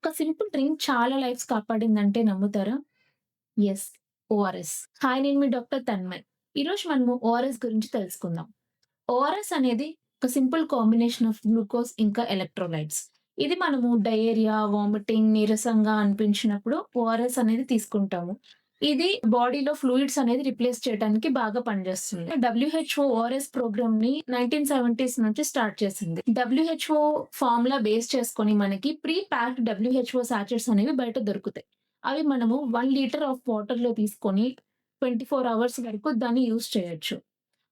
ఒక simple drink చాలా lifes కాపాడిందంటే నమ్ముతారా? యెస్. ఓఆర్ఎస్. హాయ్, నేను మీ డాక్టర్ తన్మయ్. ఈరోజు మనము ఓఆర్ఎస్ గురించి తెలుసుకుందాం. ఓఆర్ఎస్ అనేది ఒక సింపుల్ కాంబినేషన్ ఆఫ్ గ్లూకోజ్ ఇంకా ఎలక్ట్రోలైట్స్. ఇది మనము డయేరియా, వామిటింగ్, నీరసంగా అనిపించినప్పుడు ఓఆర్ఎస్ అనేది తీసుకుంటాము. ఇది బాడీలో ఫ్లూయిడ్స్ అనేది రిప్లేస్ చేయడానికి బాగా పనిచేస్తుంది. డబ్ల్యూహెచ్ఓ ఓఆర్ఎస్ ప్రోగ్రామ్‌ని 1970స్ నుంచి స్టార్ట్ చేసింది. డబ్ల్యూహెచ్ఓ ఫార్ములా బేస్ చేసుకొని మనకి ప్రీ ప్యాక్డ్ డబ్ల్యూహెచ్ఓ సాచెట్స్ అనేవి బయట దొరుకుతాయి. అవి మనము 1 లీటర్ ఆఫ్ వాటర్‌లో తీసుకొని 24 అవర్స్ వరకు దాన్ని యూజ్ చేయొచ్చు.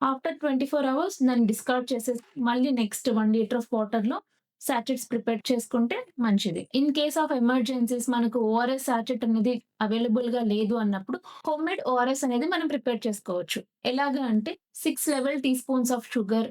ఆఫ్టర్ 24 అవర్స్ దాన్ని డిస్కార్డ్ చేసేసి మళ్ళీ నెక్స్ట్ 1 లీటర్ ఆఫ్ వాటర్‌లో సాచెట్స్ ప్రిపేర్ చేసుకుంటే మంచిది. ఇన్ కేస్ ఆఫ్ ఎమర్జెన్సీస్ మనకు ఓఆర్ఎస్ సాచెట్ అనేది అవైలబుల్‌గా లేదు అన్నప్పుడు హోమ్‌మేడ్ ఓఆర్ఎస్ అనేది మనం ప్రిపేర్ చేసుకోవచ్చు. ఎలాగా అంటే 6 level teaspoons of sugar,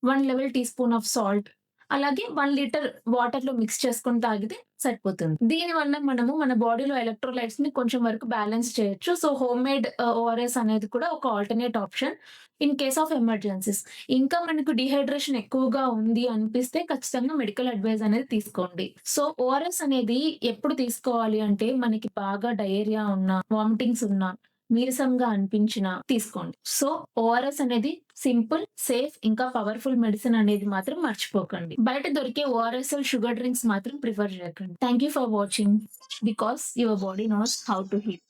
1 level teaspoon of salt, అలాగే 1 లీటర్ వాటర్‌లో మిక్స్ చేసుకొని తాగితే సరిపోతుంది. దీనివల్ల మనము మన బాడీలో ఎలక్ట్రోలైట్స్‌ని కొంచెం వరకు బ్యాలెన్స్ చేయొచ్చు. సో, హోమ్‌మేడ్ ఓఆర్ఎస్ అనేది కూడా ఒక alternate option in case of emergencies. ఇంకా మనకు డీహైడ్రేషన్ ఎక్కువగా ఉంది అనిపిస్తే ఖచ్చితంగా మెడికల్ అడ్వైస్ అనేది తీసుకోండి. సో, ఓఆర్ఎస్ అనేది ఎప్పుడు తీసుకోవాలి అంటే మనకి బాగా డయేరియా ఉన్నా, వామిటింగ్స్ ఉన్నా, నీరసంగా అనిపించినా తీసుకోండి. సో, ఓఆర్ఎస్ అనేది సింపుల్, సేఫ్ ఇంకా పవర్‌ఫుల్ మెడిసిన్ అనేది మాత్రం మర్చిపోకండి. బయట దొరికే ఓఆర్ఎస్ఎల్ షుగర్ డ్రింక్స్ మాత్రం ప్రిఫర్ చేయకండి. Thank you for watching because your body knows how to heal.